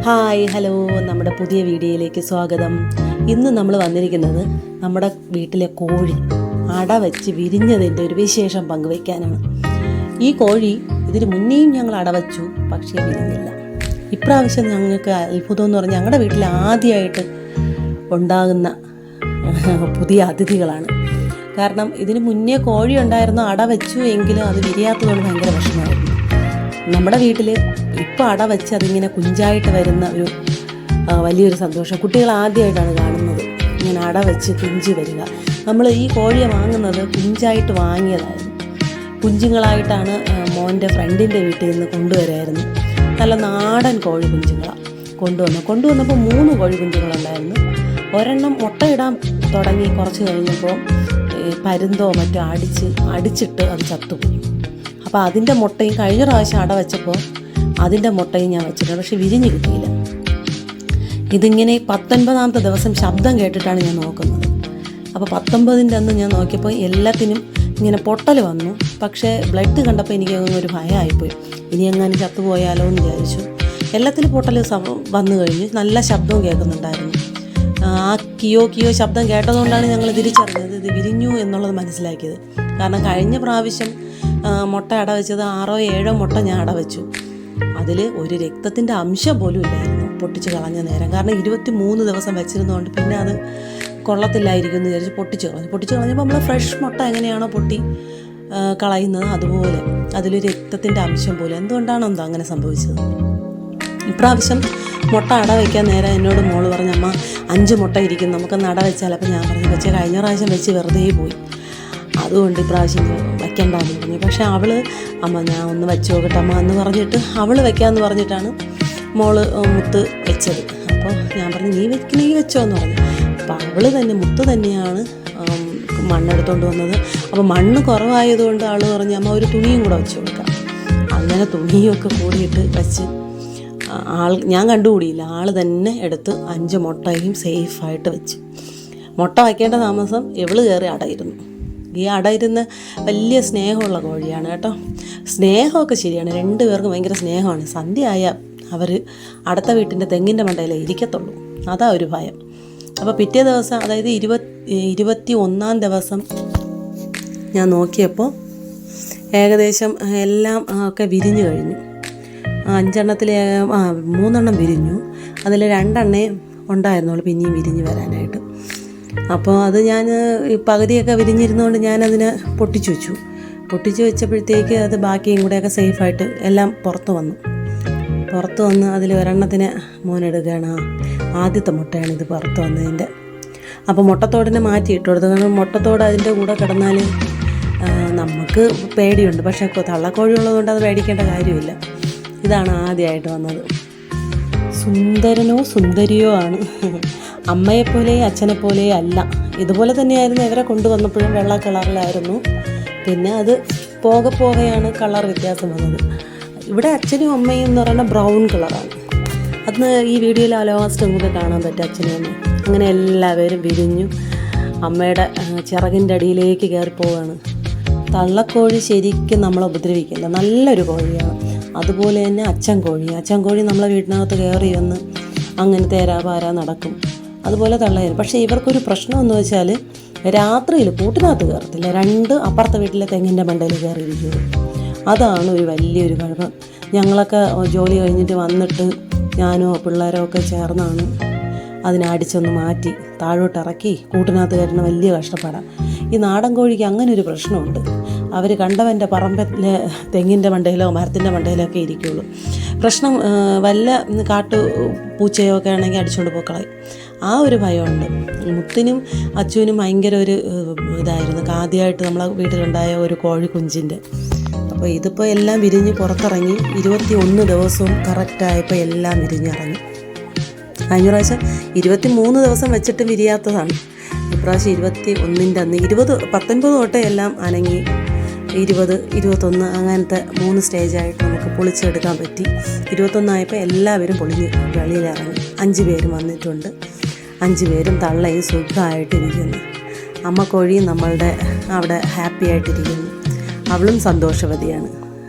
Hi hello, നമ്മുടെ പുതിയ വീഡിയോയിലേക്ക് സ്വാഗതം. ഇന്ന് നമ്മൾ വന്നിരിക്കുന്നത് നമ്മുടെ വീട്ടിലെ കോഴി അട വെച്ച് വിരിഞ്ഞതിൻ്റെ ഒരു വിശേഷം പങ്കുവയ്ക്കാനാണ്. ഈ കോഴി ഇതിന് മുന്നേയും ഞങ്ങൾ അട വച്ചു, പക്ഷേ വിരിഞ്ഞില്ല. ഇപ്രാവശ്യം ഞങ്ങൾക്ക് അത്ഭുതം എന്ന് പറഞ്ഞാൽ ഞങ്ങളുടെ വീട്ടിൽ ആദ്യമായിട്ട് ഉണ്ടാകുന്ന പുതിയ അതിഥികളാണ്. കാരണം ഇതിന് മുന്നേ കോഴി ഉണ്ടായിരുന്നു, അട വെച്ചു, എങ്കിലും അത് വിരിയാത്തതുകൊണ്ട് ഭയങ്കര വിഷമമായിരുന്നു. നമ്മുടെ വീട്ടിൽ ഇപ്പോൾ അട വെച്ച് അതിങ്ങനെ കുഞ്ചായിട്ട് വരുന്ന ഒരു വലിയൊരു സന്തോഷം. കുട്ടികൾ ആദ്യമായിട്ടാണ് കാണുന്നത് ഇങ്ങനെ അട വെച്ച് കുഞ്ച് വരിക. നമ്മൾ ഈ കോഴിയെ വാങ്ങുന്നത് കുഞ്ചായിട്ട് വാങ്ങിയതായിരുന്നു. കുഞ്ഞുങ്ങളായിട്ടാണ് മോൻ്റെ ഫ്രണ്ടിൻ്റെ വീട്ടിൽ നിന്ന് കൊണ്ടുവരായിരുന്നു. നല്ല നാടൻ കോഴി കുഞ്ഞുങ്ങളാണ് കൊണ്ടുവന്നപ്പോൾ 3 കോഴി കുഞ്ഞുങ്ങളുണ്ടായിരുന്നു. ഒരെണ്ണം മുട്ടയിടാൻ തുടങ്ങി കുറച്ച് കഴിഞ്ഞപ്പോൾ പരുന്തോ മറ്റോ അടിച്ചിട്ട് അത് ചത്തുപോയി. അപ്പോൾ അതിൻ്റെ മുട്ടയും കഴിഞ്ഞ പ്രാവശ്യം അട വെച്ചപ്പോൾ അതിൻ്റെ മുട്ടയും ഞാൻ വെച്ചിട്ടുണ്ട്, പക്ഷെ വിരിഞ്ഞ് കിട്ടിയില്ല. ഇതിങ്ങനെ 19ാമത്തെ ദിവസം ശബ്ദം കേട്ടിട്ടാണ് ഞാൻ നോക്കുന്നത്. അപ്പോൾ 19ൻ്റെ അന്ന് ഞാൻ നോക്കിയപ്പോൾ എല്ലാത്തിനും ഇങ്ങനെ പൊട്ടൽ വന്നു. പക്ഷേ ബ്ലഡ് കണ്ടപ്പോൾ എനിക്ക് ഒരു ഭയമായിപ്പോയി, ഇനി എങ്ങാനും ചത്തുപോയാലോ എന്ന് വിചാരിച്ചു. എല്ലാത്തിലും പൊട്ടൽ വന്നു കഴിഞ്ഞു. നല്ല ശബ്ദവും കേൾക്കുന്നുണ്ടായിരുന്നു. ആ കിയോ ശബ്ദം കേട്ടതുകൊണ്ടാണ് ഞങ്ങൾ തിരിച്ചറിഞ്ഞത് ഇത് വിരിഞ്ഞു എന്നുള്ളത് മനസ്സിലാക്കിയത്. കാരണം കഴിഞ്ഞ പ്രാവശ്യം മുട്ട അട വെച്ചത് 6-7 മുട്ട ഞാൻ അട വെച്ചു. അതിൽ ഒരു രക്തത്തിൻ്റെ അംശം പോലും ഇല്ലായിരുന്നു പൊട്ടിച്ച് കളഞ്ഞ നേരം. കാരണം 23 ദിവസം വെച്ചിരുന്നതുകൊണ്ട് പിന്നെ അത് കൊള്ളത്തില്ലായിരിക്കും എന്ന് വിചാരിച്ച് പൊട്ടിച്ച് കളഞ്ഞപ്പോൾ നമ്മൾ ഫ്രഷ് മുട്ട എങ്ങനെയാണോ പൊട്ടി കളയുന്നത് അതുപോലെ അതിൽ രക്തത്തിൻ്റെ അംശം പോലും. എന്തുകൊണ്ടാണോ എന്തോ അങ്ങനെ സംഭവിച്ചത്. ഇപ്രാവശ്യം മുട്ട അട വയ്ക്കാൻ നേരം എന്നോട് മോള് പറഞ്ഞു, അമ്മ 5 മുട്ട ഇരിക്കും, നമുക്കൊന്ന് അട വെച്ചാൽ. അപ്പം ഞാൻ പറഞ്ഞു, പക്ഷേ കഴിഞ്ഞ പ്രാവശ്യം വെച്ച് വെറുതെ പോയി, അതുകൊണ്ട് ഇപ്രാവശ്യം വയ്ക്കണ്ടെന്ന് പറഞ്ഞു. പക്ഷേ അമ്മ ഞാൻ ഒന്ന് വെച്ച് നോക്കട്ടെ അമ്മ എന്ന് പറഞ്ഞിട്ട് അവൾ വെക്കാമെന്ന് പറഞ്ഞിട്ടാണ് മോള് മുത്ത് വെച്ചത്. അപ്പോൾ ഞാൻ പറഞ്ഞു, നീ വെച്ചോ എന്ന് പറഞ്ഞു. അപ്പോൾ അവൾ തന്നെ മുത്ത് തന്നെയാണ് മണ്ണെടുത്തുകൊണ്ട് വന്നത്. അപ്പോൾ മണ്ണ് കുറവായതുകൊണ്ട് അവൾ പറഞ്ഞു, അമ്മ ഒരു തുണിയും കൂടെ വെച്ച് കൊടുക്കാം. അങ്ങനെ തുണിയൊക്കെ കൂടിയിട്ട് വെച്ച് ഞാൻ കണ്ടുകൂടിയില്ല. ആൾ തന്നെ എടുത്ത് 5 മുട്ടയും സേഫായിട്ട് വെച്ച്. മുട്ട വയ്ക്കേണ്ട താമസം ഇവള് കയറി അടയിരുന്നു. ഈ അടയിരുന്ന് വലിയ സ്നേഹമുള്ള കോഴിയാണ് കേട്ടോ. സ്നേഹമൊക്കെ ശരിയാണ്, 2 പേർക്കും ഭയങ്കര സ്നേഹമാണ്. സന്ധ്യ ആയാൽ അവർ അടുത്ത വീട്ടിൻ്റെ തെങ്ങിൻ്റെ മണ്ടയിലേ ഇരിക്കത്തുള്ളൂ, അതാ ഒരു ഭയം. അപ്പോൾ പിറ്റേ ദിവസം, അതായത് 21ാം ദിവസം ഞാൻ നോക്കിയപ്പോൾ ഏകദേശം എല്ലാം ഒക്കെ വിരിഞ്ഞു കഴിഞ്ഞു. 5 എണ്ണത്തിൽ 3 എണ്ണം വിരിഞ്ഞു. അതിൽ 2 എണ്ണേ ഉണ്ടായിരുന്നുള്ളൂ പിന്നെയും വിരിഞ്ഞ് വരാനായിട്ട്. അപ്പോൾ അത് ഞാൻ പകുതിയൊക്കെ വിരിഞ്ഞിരുന്നതുകൊണ്ട് ഞാനതിനെ പൊട്ടിച്ചു വെച്ചപ്പോഴത്തേക്ക് അത് ബാക്കിയും കൂടെയൊക്കെ സേഫായിട്ട് എല്ലാം പുറത്ത് വന്ന് അതിൽ ഒരെണ്ണത്തിന് മോനെടുക്കുകയാണ്. ആദ്യത്തെ മുട്ടയാണ് ഇത് പുറത്ത് വന്നതിൻ്റെ. അപ്പോൾ മുട്ടത്തോടിനെ മാറ്റിയിട്ട് കൊടുത്തു. കാരണം മുട്ടത്തോട് അതിൻ്റെ കൂടെ കിടന്നാൽ നമുക്ക് പേടിയുണ്ട്, പക്ഷേ തള്ളക്കോഴി ഉള്ളതുകൊണ്ട് അത് പേടിക്കേണ്ട കാര്യമില്ല. ഇതാണ് ആദ്യമായിട്ട് വന്നത്. സുന്ദരനോ സുന്ദരിയോ ആണ്. അമ്മയെപ്പോലെ അച്ഛനെപ്പോലെ അല്ല. ഇതുപോലെ തന്നെയായിരുന്നു ഇവരെ കൊണ്ടുവന്നപ്പോഴും, വെള്ള കളറിലായിരുന്നു. പിന്നെ അത് പോകെയാണ് കളർ വ്യത്യാസം വന്നത്. ഇവിടെ അച്ഛനും അമ്മയും എന്ന് പറയുന്നത് ബ്രൗൺ കളറാണ്. അന്ന് ഈ വീഡിയോയിൽ ലാസ്റ്റ് നമുക്ക് കാണാൻ പറ്റും അച്ഛനും അമ്മയും. അങ്ങനെ എല്ലാവരും വിരിഞ്ഞു അമ്മയുടെ ചിറകിൻ്റെ അടിയിലേക്ക് കയറി പോവുകയാണ്. തള്ളക്കോഴി ശരിക്കും നമ്മളെ ഉപദ്രവിക്കില്ല, നല്ലൊരു കോഴിയാണ്. അതുപോലെ തന്നെ അച്ചൻ കോഴി നമ്മളെ വീട്ടിനകത്ത് കയറി വന്ന് അങ്ങനെ തേരാപാര നടക്കും. അതുപോലെ തള്ളയും. പക്ഷേ ഇവർക്കൊരു പ്രശ്നമെന്ന് വെച്ചാൽ രാത്രിയിൽ കൂട്ടിനകത്ത് കയറത്തില്ല. 2 അപ്പുറത്തെ വീട്ടിലെ തെങ്ങിൻ്റെ മണ്ടയിൽ കയറിയിരിക്കുകയുള്ളൂ. അതാണ് ഒരു വലിയൊരു കുഴപ്പം. ഞങ്ങളൊക്കെ ജോലി കഴിഞ്ഞിട്ട് വന്നിട്ട് ഞാനോ പിള്ളേരോ ഒക്കെ ചേർന്നാണ് അതിനെ അടിച്ചൊന്ന് മാറ്റി താഴോട്ടിറക്കി കൂട്ടിനകത്ത് കയറ്റുന്ന വലിയ കഷ്ടപ്പാടാണ്. ഈ നാടൻ കോഴിക്ക് അങ്ങനെ ഒരു പ്രശ്നമുണ്ട്. അവർ കണ്ടവൻ്റെ പറമ്പിലെ തെങ്ങിൻ്റെ മണ്ടയിലോ മരത്തിൻ്റെ മണ്ടയിലോ ഒക്കെ ഇരിക്കുകയുള്ളൂ. പ്രശ്നം വല്ല കാട്ടു പൂച്ചയോ ഒക്കെ ആണെങ്കിൽ അടിച്ചുകൊണ്ട് പോക്കളയും. ആ ഒരു ഭയമുണ്ട്. മുത്തിനും അച്ചുവിനും ഭയങ്കര ഒരു ഇതായിരുന്നു. ആദ്യമായിട്ട് നമ്മളെ വീട്ടിലുണ്ടായ ഒരു കോഴി കുഞ്ചിൻ്റെ. അപ്പോൾ ഇതിപ്പോൾ എല്ലാം വിരിഞ്ഞ് പുറത്തിറങ്ങി. 21 ദിവസവും കറക്റ്റായപ്പോൾ എല്ലാം വിരിഞ്ഞിറങ്ങി. കഴിഞ്ഞ പ്രാവശ്യം 23 ദിവസം വെച്ചിട്ട് വിരിയാത്തതാണ്. ഇപ്രാവശ്യം 21ൻ്റെ അന്ന് 19 തൊട്ടേ എല്ലാം അനങ്ങി. 20, 21 അങ്ങനത്തെ 3 സ്റ്റേജായിട്ട് നമുക്ക് പൊളിച്ചെടുക്കാൻ പറ്റി. 21 എല്ലാവരും പൊളിഞ്ഞ് വെളിയിലിറങ്ങി. 5 പേരും വന്നിട്ടുണ്ട്. 5 പേരും തള്ളയും സുഖമായിട്ടിരിക്കുന്നു. അമ്മ കോഴിയും നമ്മളുടെ അവിടെ ഹാപ്പി ആയിട്ടിരിക്കുന്നു. അവളും സന്തോഷവതിയാണ്.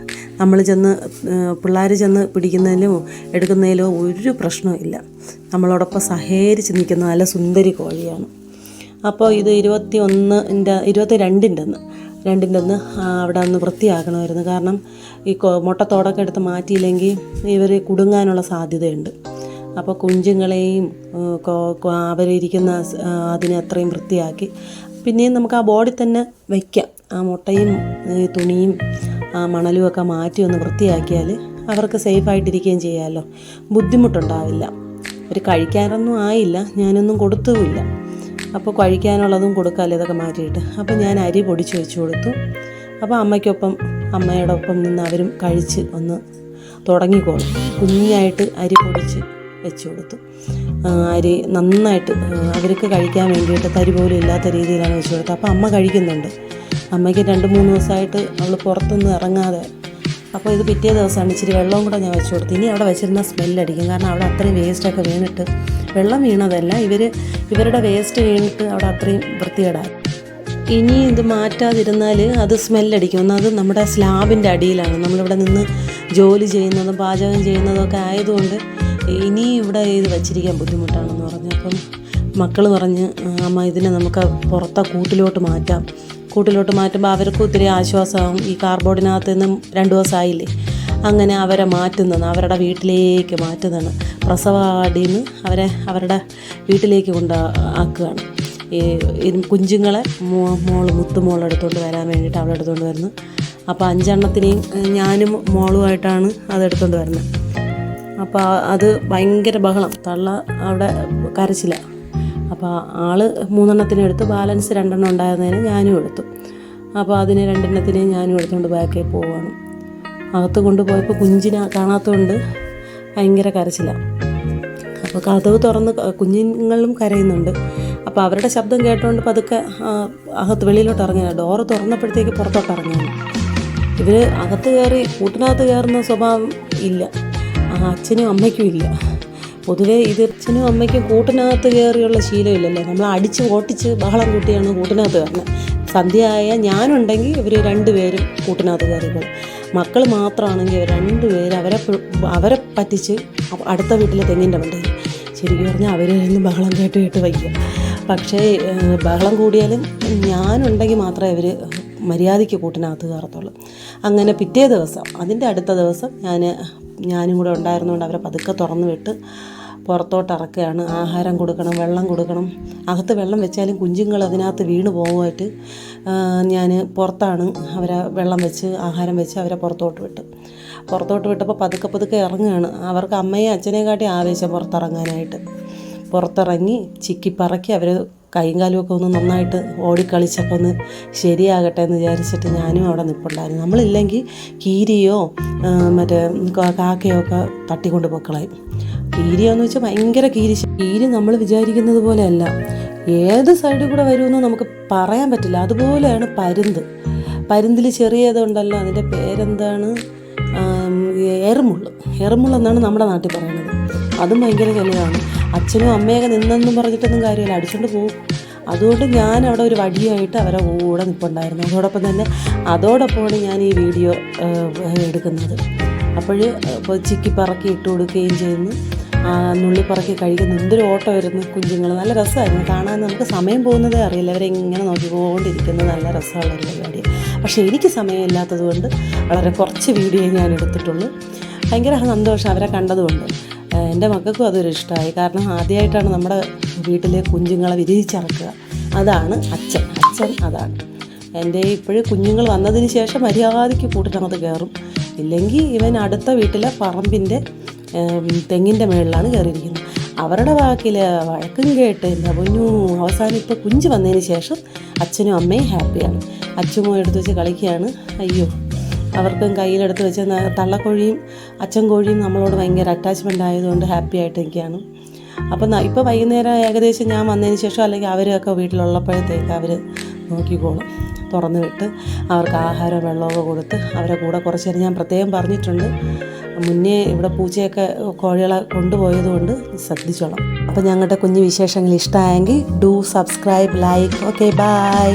നമ്മൾ ചെന്ന് പിള്ളേർ ചെന്ന് പിടിക്കുന്നതിലോ എടുക്കുന്നതിലോ ഒരു പ്രശ്നമില്ല. നമ്മളോടൊപ്പം സഹകരിച്ച് നിൽക്കുന്ന നല്ല സുന്ദരി കോഴിയാണ്. അപ്പോൾ ഇത് 22-ൻ്റെ അന്ന് അവിടെ ഒന്ന് വൃത്തിയാക്കണമായിരുന്നു. കാരണം ഈ മുട്ടത്തോടൊക്കെ എടുത്ത് മാറ്റിയില്ലെങ്കിൽ ഇവർ കുടുങ്ങാനുള്ള സാധ്യതയുണ്ട്. അപ്പോൾ കുഞ്ഞുങ്ങളെയും അവരിയ്ക്കുന്ന അതിനെ അത്രയും വൃത്തിയാക്കി പിന്നെയും നമുക്ക് ആ ബോഡി തന്നെ വയ്ക്കാം. ആ മുട്ടയും തുണിയും മണലും ഒക്കെ മാറ്റി ഒന്ന് വൃത്തിയാക്കിയാൽ അവർക്ക് സേഫായിട്ടിരിക്കുകയും ചെയ്യാമല്ലോ, ബുദ്ധിമുട്ടുണ്ടാവില്ല. അവർ കഴിക്കാനൊന്നും ആയില്ല, ഞാനൊന്നും കൊടുത്തുമില്ല. അപ്പോൾ കഴിക്കാനുള്ളതും കൊടുക്കാമല്ലോ ഇതൊക്കെ മാറ്റിയിട്ട്. അപ്പോൾ ഞാൻ അരി പൊടിച്ച് വെച്ച് കൊടുത്തു. അപ്പോൾ അമ്മയുടെ ഒപ്പം നിന്ന് അവരും കഴിച്ച് ഒന്ന് തുടങ്ങിക്കോളും. കുഞ്ഞായിട്ട് അരി പൊടിച്ച് വെച്ച് കൊടുത്തു. അരി നന്നായിട്ട് അവർക്ക് കഴിക്കാൻ വേണ്ടിയിട്ട് തരി പോലും ഇല്ലാത്ത രീതിയിലാണ് വെച്ച് കൊടുത്തത്. അപ്പോൾ അമ്മ കഴിക്കുന്നുണ്ട്. അമ്മയ്ക്ക് 2-3 ദിവസമായിട്ട് അവൾ പുറത്തൊന്നും ഇറങ്ങാതെ. അപ്പോൾ ഇത് പിറ്റേ ദിവസമാണ് ഇച്ചിരി വെള്ളവും കൂടെ ഞാൻ വെച്ച് കൊടുത്തു. ഇനി അവിടെ വെച്ചിരുന്ന സ്മെല്ലടിക്കും. കാരണം അവിടെ അത്രയും വേസ്റ്റൊക്കെ വീണിട്ട്, വെള്ളം വീണതല്ല, ഇവരുടെ വേസ്റ്റ് വീണിട്ട് അവിടെ അത്രയും വൃത്തികേടായി. ഇനി ഇത് മാറ്റാതിരുന്നാൽ അത് സ്മെല്ലടിക്കും. ഒന്നത് നമ്മുടെ സ്ലാബിൻ്റെ അടിയിലാണ് നമ്മളിവിടെ നിന്ന് ജോലി ചെയ്യുന്നതും പാചകം ചെയ്യുന്നതൊക്കെ ആയതുകൊണ്ട് ഇനി ഇവിടെ ഇത് വച്ചിരിക്കാൻ ബുദ്ധിമുട്ടാണെന്ന് പറഞ്ഞു. അപ്പം മക്കൾ പറഞ്ഞ് അമ്മ ഇതിനെ നമുക്ക് കൂട്ടിലോട്ട് മാറ്റുമ്പോൾ അവർക്കും ഒത്തിരി ആശ്വാസമാകും. ഈ കാർബോർഡിനകത്ത് നിന്നും 2 ദിവസമായില്ലേ, അങ്ങനെ അവരെ മാറ്റുന്നതാണ്, അവരുടെ വീട്ടിലേക്ക് മാറ്റുന്നതാണ്. പ്രസവവാർഡിൽ നിന്ന് അവരുടെ വീട്ടിലേക്ക് ആക്കുകയാണ്. ഈ കുഞ്ഞുങ്ങളെ മുത്തുമോൾ എടുത്തുകൊണ്ട് വരാൻ വേണ്ടിയിട്ട് അവളെ എടുത്തുകൊണ്ട് വരുന്നു. അപ്പോൾ 5 എണ്ണത്തിനെയും ഞാനും മോളുമായിട്ടാണ് അതെടുത്തുകൊണ്ട് വരുന്നത്. അപ്പോൾ അത് ഭയങ്കര ബഹളം, തള്ള അവിടെ കരച്ചില്ല. അപ്പോൾ ആൾ 3 എണ്ണത്തിനെ എടുത്ത് ബാലൻസ് 2 എണ്ണം ഉണ്ടായിരുന്നതിന് ഞാനും എടുത്തു. അപ്പോൾ അതിനെ 2 എണ്ണത്തിനെയും ഞാനും എടുത്തുകൊണ്ട് ബാക്കിൽ പോവുകയാണ്. അകത്ത് കൊണ്ടുപോയപ്പോൾ കുഞ്ഞിനെ കാണാത്തതുകൊണ്ട് ഭയങ്കര കരച്ചിലാണ്. അപ്പോൾ കതവ് തുറന്ന് കുഞ്ഞുങ്ങളും കരയുന്നുണ്ട്. അപ്പോൾ അവരുടെ ശബ്ദം കേട്ടുകൊണ്ട് പതുക്കെ വെളിയിലോട്ട് ഇറങ്ങിയാണ്. ഡോറ് തുറന്നപ്പോഴത്തേക്ക് പുറത്തോട്ട് ഇറങ്ങിയാണ്. ഇവർ അകത്ത് കയറി കൂട്ടിനകത്ത് കയറുന്ന സ്വഭാവം ഇല്ല, അച്ഛനും അമ്മയ്ക്കും ഇല്ല. പൊതുവേ ഇത് അച്ഛനും അമ്മയ്ക്കും കൂട്ടിനകത്ത് കയറിയുള്ള ശീലമില്ലല്ലോ. നമ്മൾ അടിച്ച് ഓട്ടിച്ച് ബഹളം കൂട്ടിയാണ് കൂട്ടിനകത്ത് കയറുന്നത്. സന്ധ്യയായ ഞാനുണ്ടെങ്കിൽ ഇവർ 2 പേരും കൂട്ടിനകത്ത് കയറിക്കോളും. മക്കൾ മാത്രമാണെങ്കിൽ 2 പേര് അവരെ പറ്റിച്ച് അടുത്ത വീട്ടിലെ തെങ്ങിൻ്റെ മണ്ടയിൽ. ശരിക്കും പറഞ്ഞാൽ അവർ നിന്ന് ബഹളം കേട്ട് വയ്ക്കുക. പക്ഷേ ബഹളം കൂടിയാലും ഞാനുണ്ടെങ്കിൽ മാത്രമേ അവർ മര്യാദയ്ക്ക് കൂട്ടിനകത്ത് കയറത്തുള്ളൂ. അങ്ങനെ പിറ്റേ ദിവസം, അതിൻ്റെ അടുത്ത ദിവസം ഞാനും കൂടെ ഉണ്ടായിരുന്നുകൊണ്ട് അവരെ പതുക്കെ തുറന്നു വിട്ട് പുറത്തോട്ട് ഇറക്കുകയാണ്. ആഹാരം കൊടുക്കണം, വെള്ളം കൊടുക്കണം. അകത്ത് വെള്ളം വെച്ചാലും കുഞ്ഞുങ്ങൾ അതിനകത്ത് വീണ് പോകുമായിട്ട് ഞാൻ പുറത്താണ് അവരെ വെള്ളം വെച്ച് ആഹാരം വെച്ച് അവരെ പുറത്തോട്ട് വിട്ടപ്പോൾ പതുക്കെ ഇറങ്ങുകയാണ്. അവർക്ക് അമ്മയെ അച്ഛനെക്കാട്ടി ആവേശം പുറത്തിറങ്ങി ചിക്കിപ്പറക്കി അവർ കൈയും കാലുമൊക്കെ ഒന്ന് നന്നായിട്ട് ഓടിക്കളിച്ചൊക്കെ ഒന്ന് ശരിയാകട്ടെ എന്ന് വിചാരിച്ചിട്ട് ഞാനും അവിടെ നിൽപ്പുണ്ടായിരുന്നു. നമ്മളില്ലെങ്കിൽ കീരിയോ മറ്റേ കാക്കയോ ഒക്കെ തട്ടിക്കൊണ്ട് പൊക്കളായി. കീരിയോന്ന് വെച്ചാൽ ഭയങ്കര കീരി നമ്മൾ വിചാരിക്കുന്നത് പോലെയല്ല. ഏത് സൈഡിൽ കൂടെ വരുമെന്ന് നമുക്ക് പറയാൻ പറ്റില്ല. അതുപോലെയാണ് പരുന്തിൽ ചെറിയതുണ്ടല്ലോ, അതിൻ്റെ പേരെന്താണ്, എറുമുള്ളെന്നാണ് നമ്മുടെ നാട്ടിൽ പറയുന്നത്. അതും ഭയങ്കര ചെലവാണ്. അച്ഛനും അമ്മയൊക്കെ നിന്നെന്നും പറഞ്ഞിട്ടൊന്നും കാര്യമില്ല, അടിച്ചുകൊണ്ട് പോകും. അതുകൊണ്ട് ഞാൻ അവിടെ ഒരു വടിയായിട്ട് അവരെ കൂടെ നിൽപ്പുണ്ടായിരുന്നു. അതോടൊപ്പമാണ് ഞാൻ ഈ വീഡിയോ എടുക്കുന്നത്. ഇപ്പോൾ ചിക്കിപ്പറക്കി ഇട്ട് കൊടുക്കുകയും ചെയ്യുന്നു. നുള്ളിപ്പറക്കി കഴിക്കുന്ന എന്തൊരു ഓട്ടമായിരുന്നു കുഞ്ഞുങ്ങൾ. നല്ല രസമായിരുന്നു കാണാൻ. നമുക്ക് സമയം പോകുന്നതേ അറിയില്ല. അവരെങ്ങനെ നോക്കിക്കൊണ്ടിരിക്കുന്നത് നല്ല രസമുള്ളൊരു പരിപാടിയാണ്. പക്ഷേ എനിക്ക് സമയമില്ലാത്തത് കൊണ്ട് വളരെ കുറച്ച് വീഡിയോ ഞാൻ എടുത്തിട്ടുള്ളൂ. ഭയങ്കര സന്തോഷം അവരെ കണ്ടതുകൊണ്ട്. എൻ്റെ മക്കൾക്കും അതൊരു ഇഷ്ടമായി. കാരണം ആദ്യമായിട്ടാണ് നമ്മുടെ വീട്ടിലെ കുഞ്ഞുങ്ങളെ വിരിയിച്ചിറക്കുക. അതാണ് അച്ഛൻ അതാണ്. എൻ്റെ ഇപ്പോഴും കുഞ്ഞുങ്ങൾ വന്നതിന് ശേഷം മര്യാദയ്ക്ക് കൂട്ടിനകത്ത് കയറും. ഇല്ലെങ്കിൽ ഇവൻ അടുത്ത വീട്ടിലെ പറമ്പിൻ്റെ തെങ്ങിൻ്റെ മുകളിലാണ് കയറിയിരിക്കുന്നത്. അവരുടെ വാക്കിൽ വഴക്കും കേട്ട് എൻ്റെ പൊന്നു. അവസാനം ഇപ്പോൾ കുഞ്ഞ് വന്നതിന് ശേഷം അച്ഛനും അമ്മയും ഹാപ്പിയാണ്. അച്ഛനും എടുത്ത് വെച്ച് കളിക്കുകയാണ്. അയ്യോ, അവർക്കും കയ്യിലെടുത്ത് വെച്ച് തള്ളക്കോഴിയും അച്ഛൻ കോഴിയും നമ്മളോട് ഭയങ്കര അറ്റാച്ച്മെൻ്റ് ആയതുകൊണ്ട് ഹാപ്പി ആയിട്ട് നിൽക്കുകയാണ്. അപ്പം ഇപ്പോൾ വൈകുന്നേരം ഏകദേശം ഞാൻ വന്നതിന് ശേഷം അല്ലെങ്കിൽ അവരൊക്കെ വീട്ടിലുള്ളപ്പോഴത്തേക്ക് അവർ നോക്കിക്കോളും. തുറന്നു വിട്ട് അവർക്ക് ആഹാരം വെള്ളമൊക്കെ കൊടുത്ത് അവരെ കൂടെ കുറച്ച് നേരം ഞാൻ പ്രത്യേകം പറഞ്ഞിട്ടുണ്ട്. മുന്നേ ഇവിടെ പൂച്ചയൊക്കെ കോഴികളെ കൊണ്ടുപോയതുകൊണ്ട് ശ്രദ്ധിച്ചോളാം. അപ്പോൾ ഞങ്ങളുടെ കുഞ്ഞു വിശേഷങ്ങൾ ഇഷ്ടമായെങ്കിൽ do subscribe, like. Okay, by.